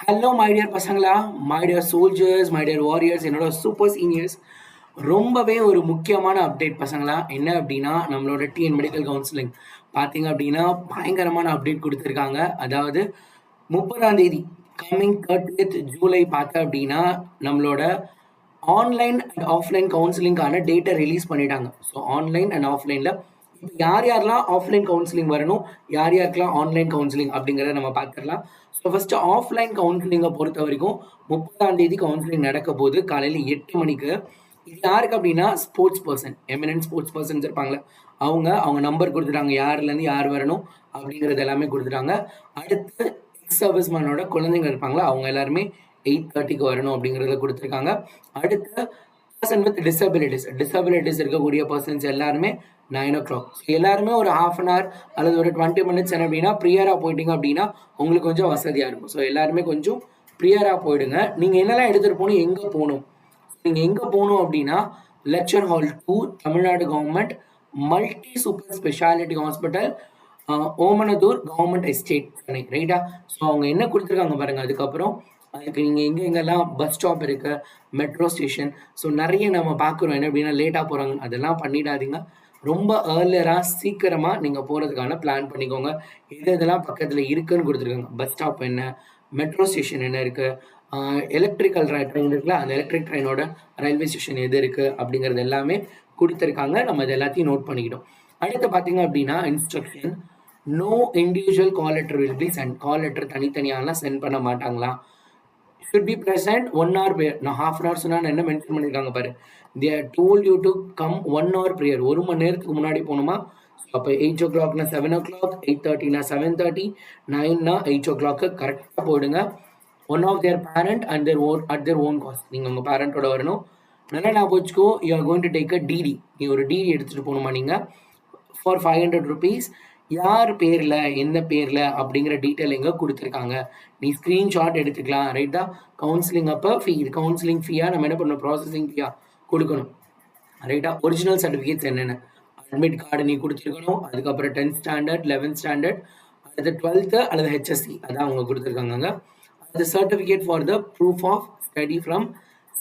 Hello my dear பசங்களா, my dear soldiers, my dear warriors, என்னோட super seniors. ரொம்பவே ஒரு முக்கியமான அப்டேட் பசங்களா. என்ன அப்படின்னா, நம்மளோட டிஎன் மெடிக்கல் கவுன்சிலிங் பார்த்தீங்க அப்படின்னா பயங்கரமான அப்டேட் கொடுத்துருக்காங்க. அதாவது 30ஆம் தேதி கம்மிங் 30th ஜூலை பார்த்தா அப்படின்னா நம்மளோட ஆன்லைன் அண்ட் ஆஃப்லைன் கவுன்சிலிங்கான டேட்டை ரிலீஸ் பண்ணிட்டாங்க. ஸோ ஆன்லைன் அண்ட் ஆஃப்லைனில் இப்போ யார் யாரெல்லாம் ஆஃப்லைன் கவுன்சிலிங் வரணும், யார் யாருக்கெல்லாம் ஆன்லைன் கவுன்சிலிங் அப்படிங்கிறத நம்ம பார்த்துடலாம். ஸோ ஃபஸ்ட்டு ஆஃப்லைன் கவுன்சிலிங்கை பொறுத்த வரைக்கும் 30ஆம் தேதி கவுன்சிலிங் நடக்க போது காலையில் 8 மணிக்கு. இது யாருக்கு அப்படின்னா sports person, eminent sports persons இருப்பாங்களே அவங்க நம்பர் கொடுத்துட்டாங்க, யாருலேருந்து யார் வரணும் அப்படிங்கிறது எல்லாமே கொடுத்துட்டாங்க. அடுத்து எக்ஸ் சர்வீஸ் மேனோட குழந்தைங்க இருப்பாங்களா, அவங்க எல்லாருமே 8:30க்கு வரணும் அப்படிங்கிறத கொடுத்துருக்காங்க. அடுத்து பர்சன் வித் டிசபிலிட்டிஸ் இருக்கக்கூடிய பர்சன்ஸ் எல்லாருமே 9 o'clock. எல்லாருமே ஒரு ஹாஃப் அன் ஹவர் அல்லது ஒரு 20 minutes என்ன அப்படின்னா ப்ரியராக போயிட்டீங்க அப்படின்னா உங்களுக்கு கொஞ்சம் வசதியாக இருக்கும். ஸோ எல்லாருமே கொஞ்சம் ப்ரியராக போயிடுங்க. நீங்கள் என்னெல்லாம் எடுத்துகிட்டு போகணும், எங்கே போகணும், நீங்கள் எங்கே போகணும் அப்படின்னா lecture hall 2, Tamil Nadu government multi super speciality hospital, Omandurar government estate, Chennai. ரைட்டா? ஸோ அவங்க என்ன கொடுத்துருக்காங்க பாருங்கள். அதுக்கப்புறம் அதுக்கு நீங்கள் எங்கெங்கெல்லாம் பஸ் ஸ்டாப் இருக்குது, மெட்ரோ ஸ்டேஷன், ஸோ நிறைய நம்ம பார்க்குறோம். என்ன அப்படின்னா லேட்டாக போகிறாங்க, அதெல்லாம் பண்ணிடாதீங்க. ரொம்ப ஏர்லியராக சீக்கிரமாக நீங்கள் போகிறதுக்கான பிளான் பண்ணிக்கோங்க. இதெல்லாம் பக்கத்தில் இருக்குன்னு கொடுத்துருக்காங்க. பஸ் ஸ்டாப் என்ன, மெட்ரோ ஸ்டேஷன் என்ன இருக்குது, எலக்ட்ரிக்கல் ட்ரெயின் இருக்குல்ல, அந்த எலக்ட்ரிக் ட்ரெயினோட ரயில்வே ஸ்டேஷன் எது இருக்குது அப்படிங்கிறது எல்லாமே கொடுத்துருக்காங்க. நம்ம இது எல்லாத்தையும் நோட் பண்ணிக்கிட்டோம். அடுத்து பார்த்தீங்க அப்படின்னா instruction, no individual call letter will be sent. Call letter தனித்தனியாலாம் சென்ட் பண்ண மாட்டாங்களா. should be present 1 hour prayer. நான் ஹாஃப் அன் ஹவர் சொன்னால் என்ன மென்ஷன் பண்ணியிருக்காங்க பாரு. they are told you to come 1 hour prayer. 1 மணி நேரத்துக்கு முன்னாடி போகணுமா. அப்போ 8 o'clock 7 o'clock, 8:30 7:30, 9 8 o'clock கரெக்டாக போயிடுங்க. One of their parent and their own at their own cost. நீங்கள் உங்கள் பேரண்ட்டோட வரணும். நல்லா நான் போச்சுக்கோ, you are going to take a DD. நீ ஒரு டிடி எடுத்துகிட்டு போகணுமா நீங்கள், ஃபார் 500 rupees. யார் பேரில் எந்த பேரில் அப்படிங்கிற டீட்டெயில் எங்கே கொடுத்துருக்காங்க. நீ ஸ்க்ரீன்ஷாட் எடுத்துக்கலாம். ரைட்டா? கவுன்சிலிங் அப்போ ஃபீ, இது கவுன்சிலிங் ஃபீயாக நம்ம என்ன பண்ணணும், ப்ராசஸிங் ஃபீயாக கொடுக்கணும். ரைட்டா? ஒரிஜினல் சர்டிஃபிகேட்ஸ் என்னென்ன, அட்மிட் கார்டு நீ கொடுத்துருக்கணும். அதுக்கப்புறம் 10th standard, 11th standard, அல்லது 12th அல்லது ஹெச்எஸ்சி, அதான் அவங்க கொடுத்துருக்காங்க. அது certificate for the proof of study from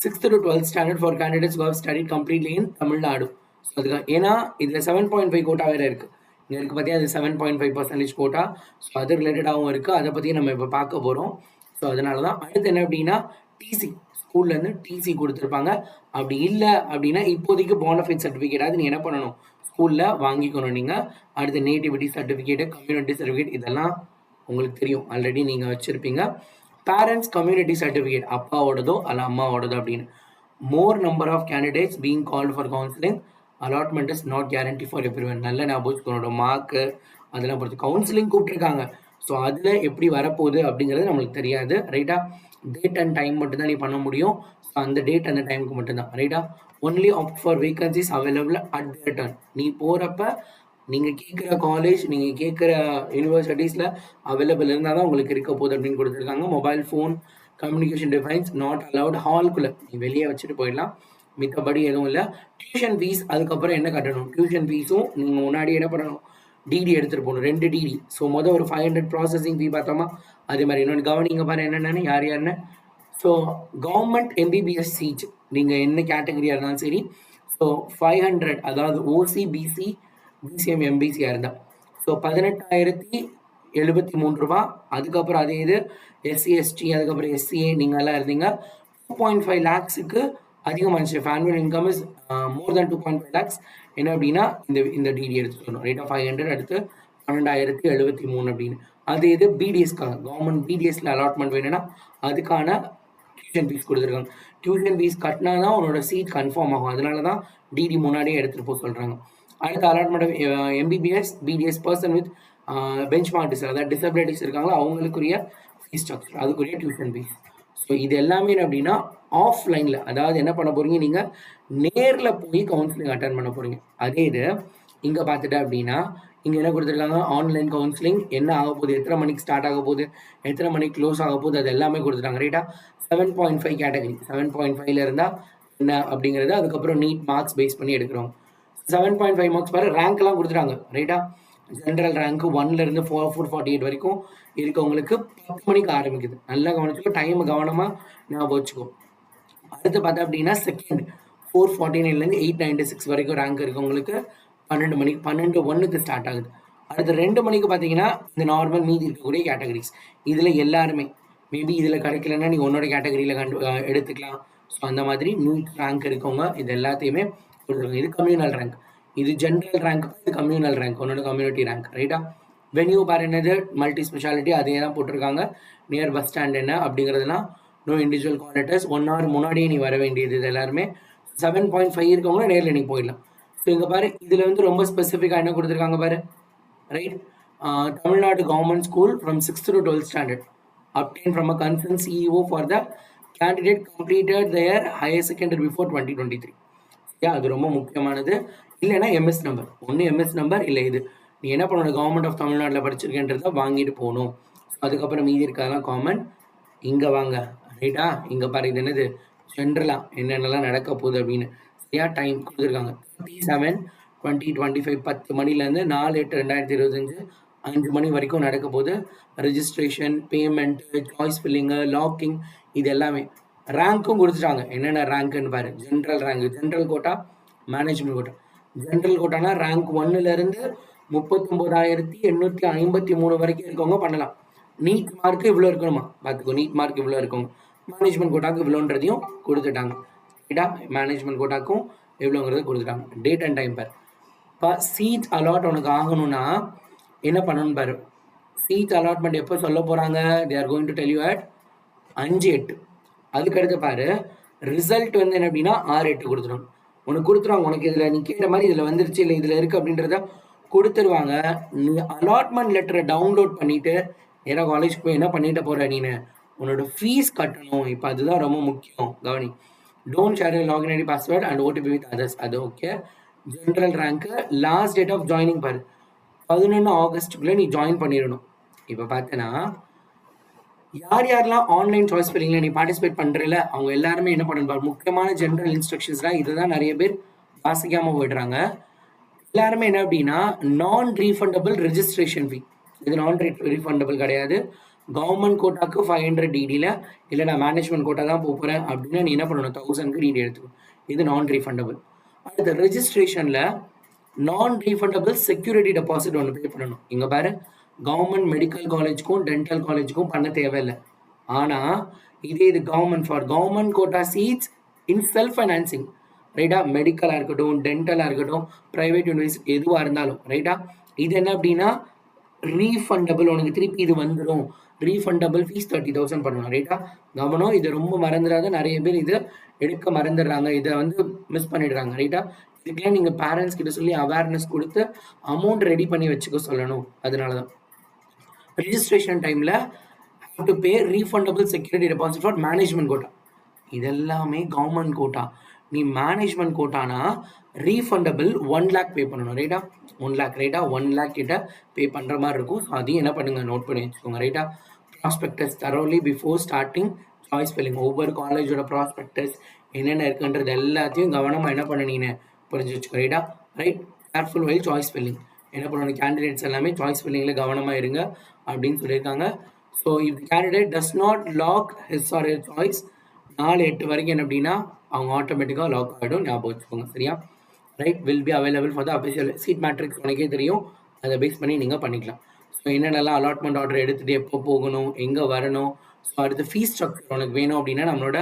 6th to 12th standard for candidates who have studied completely in Tamil Nadu. So அதுக்காக, ஏன்னா இதில் 7.5 கோட்டா வேறு இருக்குது. இங்கே இருக்குது பார்த்தியா, அது 7.5% கோட்டா. ஸோ அது ரிலேட்டடாகவும் இருக்குது. அதை பற்றியும் நம்ம இப்போ பார்க்க போகிறோம். ஸோ அதனால தான். அடுத்து என்ன அப்படின்னா டிசி, ஸ்கூல்லேருந்து டிசி கொடுத்துருப்பாங்க. அப்படி இல்லை அப்படின்னா இப்போதைக்கு போனஃபைட் சர்டிஃபிகேட்டாவது நீ என்ன பண்ணணும், ஸ்கூலில் வாங்கிக்கணும் நீங்கள். அடுத்து நேட்டிவிட்டி சர்டிஃபிகேட்டு, கம்யூனிட்டி சர்டிஃபிகேட், இதெல்லாம் உங்களுக்கு தெரியும், ஆல்ரெடி நீங்கள் வச்சுருப்பீங்க. பேரண்ட்ஸ் கம்யூனிட்டி சர்டிஃபிகேட், அப்பாவோடதோ அல்ல அம்மாவோடதோ அப்படின்னு. More number of candidates being called for counselling, allotment is not guarantee for everyone. நல்ல ஞாபகம், மார்க்கு அதெல்லாம் பொறுத்து கவுன்சிலிங் கூப்பிட்டுருக்காங்க. ஸோ அதில் எப்படி வரப்போகுது அப்படிங்கிறது நம்மளுக்கு தெரியாது. ரைட்டா? டேட் அண்ட் டைம் மட்டும்தான் நீ பண்ண முடியும். ஸோ அந்த டேட் அந்த டைமுக்கு மட்டும்தான். ரைட்டா? Only opt for vacancies available at the return. நீ போகிறப்ப நீங்கள் கேட்குற காலேஜ், நீங்கள் கேட்குற யூனிவர்சிட்டிஸில் அவைலபிள் இருந்தால் தான் உங்களுக்கு இருக்க போகுது அப்படின்னு கொடுத்துருக்காங்க. Mobile phone communication device not allowed ஹால்குள்ளே, நீ வெளியே வச்சுட்டு போயிடலாம். மித்தபடி எதுவும் இல்லை. டியூஷன் ஃபீஸ் அதுக்கப்புறம் என்ன கட்டணும், டியூஷன் ஃபீஸும் நீங்கள் முன்னாடி என்ன பண்ணணும், டிடி எடுத்துகிட்டு போகணும், 2 டிடி. ஸோ மொதல் ஒரு 500 ப்ராசஸிங் ஃபீ பார்த்தோமா, அதே மாதிரி இன்னொன்று கவனிங்க பாரு என்னென்னு, யார் யாருன்னு. ஸோ கவர்மெண்ட் எம்பிபிஎஸ் சீட் நீங்கள் என்ன கேட்டகரியாக இருந்தாலும் சரி, ஸோ 500, அதாவது ஓசி, பிசி, பிசிஎம், எம்பிசியாக இருந்தால் ஸோ 18,073 ரூபா. அதுக்கப்புறம் அதே இது எஸ்சி, எஸ்டி, அதுக்கப்புறம் எஸ்சிஏ நீங்கள் எல்லாம் இருந்தீங்க 2.5 lakhs அதிகமாகிடுச்சு. Annual income is more than 2.5 lakhs. என்ன அப்படின்னா இந்த டிடி எடுத்துக்கணும். ரேட் ஆஃப் 500, அடுத்து 12,073 அப்படின்னு. அது இது பிடிஎஸ்க்காக, கவர்மெண்ட் பிடிஎஸ்ல அலாட்மெண்ட் வேணும்னா அதுக்கான டியூஷன் ஃபீஸ் கொடுத்துருக்காங்க. டியூஷன் ஃபீஸ் கட்டினா தான் உன்னோட சீட் கன்ஃபார்ம் ஆகும். அதனால தான் டிடி முன்னாடியே எடுத்துகிட்டு போக சொல்கிறாங்க. அடுத்த allotment MBBS, BDS person with benchmark மார்க் டிசர், அதாவது டிசபிலிட்டிஸ் இருக்காங்களோ அவங்களுக்குரிய ஃபீஸ் ஸ்ட்ரக்சர், அதுக்குரிய டியூஷன் ஃபீஸ். ஸோ இது எல்லாமே அப்படின்னா ஆஃப்லைனில், அதாவது என்ன பண்ண போகிறீங்க, நீங்கள் நேரில் போய் கவுன்சிலிங் அட்டன் பண்ண போகிறீங்க. அதே இது இங்கே பார்த்துட்டு அப்படின்னா இங்கே என்ன கொடுத்துருக்காங்க, ஆன்லைன் கவுன்சிலிங் என்ன ஆக போகுது, எத்தனை மணிக்கு ஸ்டார்ட் ஆக போகுது, எத்தனை மணிக்கு க்ளோஸ் ஆக போகுது, அது எல்லாமே கொடுத்துட்டாங்க. ரைட்டா? 7.5 கேட்டகரி, 7.5 இருந்தால் என்ன அப்படிங்கிறது, அதுக்கப்புறம் நீட் மார்க்ஸ் பேஸ் பண்ணி எடுக்கிறோம். 7.5 மார்க்ஸ் பாரு, ரேங்க்லாம் கொடுத்துட்டாங்க. ரைட்டா? ஜென்ரல் ரேங்க் 1லேருந்து 448 வரைக்கும் இருக்கவங்களுக்கு 10 மணிக்கு ஆரம்பிக்குது. நல்லா கவனிச்சுக்கோ, டைம் கவனமாக ஞாபகம் வச்சுக்கோ. அடுத்து பார்த்தா அப்படின்னா செகண்ட் 449லேருந்து 896 வரைக்கும் ரேங்க் இருக்கவங்களுக்கு 12 மணிக்கு 12:01க்கு ஸ்டார்ட் ஆகுது. அடுத்து 2 மணிக்கு பார்த்தீங்கன்னா இந்த நார்மல் மீதி இருக்கக்கூடிய கேட்டகரிஸ் இதில் எல்லாருமே மேபி இதில் கிடைக்கலன்னா நீ உன்னோட கேட்டகரியில் எடுத்துக்கலாம். ஸோ அந்த மாதிரி நீட் ரேங்க் இருக்கவங்க இது எல்லாத்தையுமே கொடுத்துருங்க. இது கம்யூனல் ரேங்க், இது ஜென்ரல் ரேங்க், இது கம்யூனல் ரேங்க், உன்னோட கம்யூனிட்டி ரேங்க். ரைட்டா? வென்யூ பார் என்னது மல்டி ஸ்பெஷாலிட்டி, அதே தான் போட்டிருக்காங்க. நியர் பஸ் ஸ்டாண்ட் என்ன அப்படிங்கிறதுலாம் நோ இண்டிவிஜுவல் கால் 1 hour முன்னாடியே நீ வர வேண்டியது. இது எல்லாருமே 7.5 இருக்கவங்க நேரில் நீ போயிடலாம். ஸோ இங்கே பாரு, இதில் வந்து ரொம்ப ஸ்பெசிஃபிக்காக என்ன கொடுத்துருக்காங்க பாரு. Right? Tamil Nadu government school from 6th to 12th standard obtained from a concerned CEO for the candidate completed their higher secondary before 2023. அது ரொம்ப முக்கியமானது. இல்லைன்னா எம்எஸ் நம்பர், ஒன்று எம்எஸ் நம்பர் இல்லை இது நீ என்ன பண்ணணும், கவர்மெண்ட் ஆஃப் தமிழ்நாட்டில் படிச்சிருக்கேன்றதை வாங்கிட்டு போகணும். அதுக்கப்புறம் மீதி இருக்கிறதெல்லாம் காமன். இங்கே வாங்க. ரைட்டா? இங்கே பாரு, இது என்னது ஜென்ரலாக என்னென்னலாம் நடக்க போகுது அப்படின்னு சரியா டைம் கொடுத்துருக்காங்க. 37/20/25 10 மணிலேருந்து 4/8/2025 5 மணி வரைக்கும் நடக்க போது. Registration, payment, choice filling, locking, இது எல்லாமே. ரேங்க்கும் கொடுத்துட்டாங்க. என்னென்ன ரேங்க்குன்னு பாரு. General rank, general quota, management quota. ஜென்ரல் கோட்டானா ரேங்க் 1லேருந்து 39,853 வரைக்கும் இருக்கவங்க பண்ணலாம். நீட் மார்க்கு இவ்வளோ இருக்கணுமா பார்த்துக்கோ. நீட் மார்க் இவ்வளோ இருக்கவங்க. மேனேஜ்மெண்ட் கோட்டாக்கு இவ்வளோன்றதையும் கொடுத்துட்டாங்க. ரைட்டா? மேனேஜ்மெண்ட் கோட்டாக்கும் எவ்வளோங்கிறது கொடுத்துட்டாங்க. டேட் அண்ட் டைம் பாரு. இப்போ சீட் அலாட் உனக்கு ஆகணும்னா என்ன பண்ணணும்னு பாரு. சீட் அலாட்மெண்ட் எப்போ சொல்ல போகிறாங்க? They are going to tell you at 5/8. அதுக்கடுத்து பாரு, ரிசல்ட் வந்து என்ன அப்படின்னா 6/8 கொடுத்துரும். உனக்கு கொடுத்துருவாங்க. உனக்கு இதில் நீ கேட்ட மாதிரி இதில் வந்துருச்சு இல்லை இதில் இருக்குது அப்படின்றத கொடுத்துருவாங்க. நீ அலாட்மெண்ட் லெட்டரை டவுன்லோட் பண்ணிவிட்டு நேராக காலேஜ் போய் என்ன பண்ணிட்டு போகிற நீனு, உன்னோட ஃபீஸ் கட்டணும். இப்போ அதுதான் ரொம்ப முக்கியம். கவனி. Don't share your login ID password and OTP with others. அது ஓகே. ஜென்ரல் ரேங்க்கு லாஸ்ட் டேட் ஆஃப் ஜாயினிங் பாரு, 11 ஆகஸ்ட்டுக்குள்ளே நீ ஜாயின் பண்ணிடணும். இப்போ பார்த்தேன்னா யார் யாரெல்லாம் ஆன்லைன் சாய்ஸ் ஃபில்லிங்கில் நீ பார்ட்டிசிபேட் பண்ணுறல அவங்க எல்லாருமே என்ன பண்ணணும். முக்கியமான ஜென்ரல் இன்ஸ்ட்ரக்ஷன்ஸ்லாம் இதை தான் நிறைய பேர் வாசிக்காமல் போயிடுறாங்க. எல்லாருமே என்ன அப்படின்னா நான் ரீஃபண்டபிள் ரெஜிஸ்ட்ரேஷன் ஃபீ, இது நான் ரீஃபண்டபிள் கிடையாது. கவர்மெண்ட் கோட்டாக்கு 500 டிடியில், இல்லை நான் மேனேஜ்மெண்ட் கோட்டா தான் போகிறேன் அப்படின்னா நீ என்ன பண்ணணும், 1000க்கு டிடி எடுத்துக்கணும். இது நான் ரீஃபண்டபிள். அடுத்த ரெஜிஸ்ட்ரேஷனில் நான் ரீஃபண்டபிள் செக்யூரிட்டி டெபாசிட் ஒன்று பே பண்ணணும். இங்கே பாரு, கவர்மெண்ட் மெடிக்கல் காலேஜுக்கும் டென்டல் காலேஜுக்கும் பண்ண தேவையில்லை. ஆனால் இது government for government quota seats in self financing. ரைட்டா? மெடிக்கலாக இருக்கட்டும், டென்டலாக இருக்கட்டும், ப்ரைவேட் யூனிவர்சிட்டி எதுவாக இருந்தாலும். ரைட்டா? இது என்ன அப்படின்னா ரீஃபண்டபிள், உனக்கு திருப்பி இது வந்துடும். ரீஃபண்டபிள் ஃபீஸ் 30,000 பண்ணணும். ரைட்டா? கவனம், இதை ரொம்ப மறந்துடாத. நிறைய பேர் இதை எடுக்க மறந்துடுறாங்க, இதை வந்து மிஸ் பண்ணிடுறாங்க. ரைட்டா? இதுக்கெல்லாம் நீங்கள் பேரண்ட்ஸ் கிட்ட சொல்லி அவேர்னஸ் கொடுத்து அமௌண்ட் ரெடி பண்ணி வச்சுக்க சொல்லணும். அதனால தான் ரெஜிஸ்ட்ரேஷன் டைமில் have to pay refundable security deposit for management quota. இதெல்லாமே கவர்மெண்ட் கோட்டா. நீ மேனேஜ்மெண்ட் கோட்டானா ரீஃபண்டபிள் 1 lakh பே பண்ணணும். ரைட்டா? 1 lakh. ரைட்டா? 1 lakh கிட்ட பே பண்ணுற மாதிரி இருக்கும். ஸோ அதையும் என்ன பண்ணுங்க, நோட் பண்ணி வச்சுக்கோங்க. ரைட்டா? Prospectus தரோலி before starting choice filling. ஒவ்வொரு காலேஜோட ப்ராஸ்பெக்டஸ் என்னென்ன இருக்குன்றது எல்லாத்தையும் கவனமாக என்ன பண்ண நீனு புரிஞ்சு வச்சுக்கோ. ரைட்டா? Right? Careful while choice filling. என்ன பண்ணணும், கேண்டிடேட்ஸ் எல்லாமே சாய்ஸ் ஃபில்லிங்கில் கவனமாக இருங்க அப்படின்னு சொல்லியிருக்காங்க. So if candidate does not lock his or his choice 4/8 வரைக்கும் என்ன அப்படின்னா அவங்க ஆட்டோமேட்டிக்காக லாக் ஆகிடும். ஞாபகம் வச்சுக்கோங்க. சரியா? Right? Will be available for the official seat matrix. உனக்கே தெரியும், அதை பேஸ் பண்ணி நீங்கள் பண்ணிக்கலாம். ஸோ என்னென்னலாம் அலாட்மெண்ட் ஆர்டர் எடுத்துகிட்டு எப்போ போகணும், எங்கே வரணும். ஸோ அடுத்த ஃபீஸ் ஸ்ட்ரக்சர் உனக்கு வேணும் அப்படின்னா நம்மளோட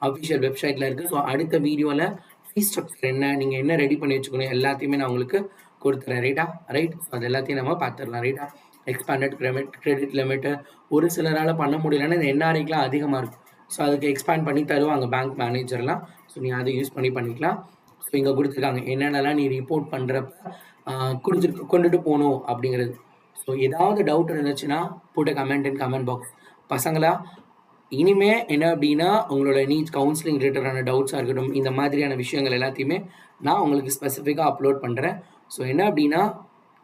அஃபிஷியல் வெப்சைட்டில் இருக்குது. ஸோ அடுத்த வீடியோவில் ஃபீஸ் ஸ்ட்ரக்சர் என்ன, நீங்கள் என்ன ரெடி பண்ணி வச்சுக்கணும் எல்லாத்தையுமே நான் உங்களுக்கு கொடுத்துறேன். ரைட்டா? ரைட்? அது எல்லாத்தையும் நம்ம பார்த்துடலாம். ரைட்டா? எக்ஸ்பேண்டட் கிரெடிட் லிமிட்டு ஒரு சிலரால் பண்ண முடியலன்னா இந்த என்ஆர்ஐக்கெலாம் அதிகமாக இருக்கும். ஸோ அதுக்கு எக்ஸ்பேண்ட் பண்ணி தருவாங்க பேங்க் மேனேஜர்லாம். ஸோ நீ அதை யூஸ் பண்ணிக்கலாம். ஸோ இங்கே கொடுத்துருக்காங்க என்னென்னலாம் நீ ரிப்போர்ட் பண்ணுறப்ப கொண்டுட்டு போகணும் அப்படிங்கிறது. ஸோ ஏதாவது டவுட் இருந்துச்சுன்னா போட்ட கமெண்ட் இன் கமெண்ட் பாக்ஸ். பசங்களா, இனிமே என்ன அப்படின்னா உங்களோட நீட்ஸ் கவுன்சிலிங் ரிலேட்டடான டவுட்ஸாக இருக்கட்டும், இந்த மாதிரியான விஷயங்கள் எல்லாத்தையுமே நான் உங்களுக்கு ஸ்பெசிஃபிக்காக அப்லோட் பண்ணுறேன். ஸோ என்ன அப்படின்னா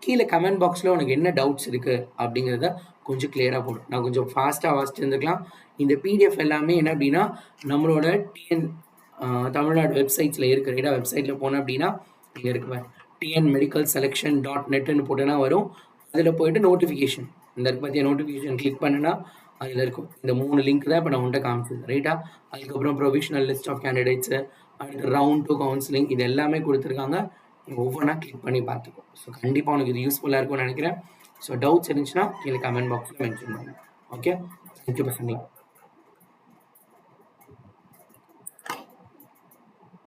கீழே கமெண்ட் பாக்ஸில் உனக்கு என்ன டவுட்ஸ் இருக்குது அப்படிங்கிறத கொஞ்சம் கிளியராக போடும். நான் கொஞ்சம் ஃபாஸ்ட்டாக வாசிட்டு இருந்துக்கலாம். இந்த பிடிஎஃப் எல்லாமே என்ன அப்படின்னா நம்மளோட தமிழ்நாடு வெப்சைட்ஸில் இருக்குது. ரைட்டா? வெப்சைட்டில் போனோம் அப்படின்னா இங்கே இருக்கு TNMedicalSelection.netன்னு போட்டோன்னா வரும். அதில் போயிட்டு நோட்டிஃபிகேஷன் இந்த இருக்கு பார்த்தியா, நோட்டிஃபிகேஷன் கிளிக் பண்ணுனா அதில் இருக்கும் இந்த 3 லிங்க் தான் இப்போ நான் உன்ட்ட காமிச்சது ரைட்டா. அதுக்கப்புறம் ப்ரொவிஷனல் லிஸ்ட் ஆஃப் கேண்டிடேட்ஸு, அடுத்து ரவுண்ட் 2 கவுன்சிலிங், இது எல்லாமே கொடுத்துருக்காங்க. நீ ஒவ்வொன்றா கிளிக் பண்ணி பார்த்துக்கோ. ஸோ கண்டிப்பாக உனக்கு இது யூஸ்ஃபுல்லாக இருக்கும்னு நினைக்கிறேன். ஸோ டவுட்ஸ் இருந்துச்சுன்னா கீழே கமெண்ட் பாக்ஸில் மென்ஷன் பண்ணுங்க. ஓகே, தேங்க்யூ பசங்களா.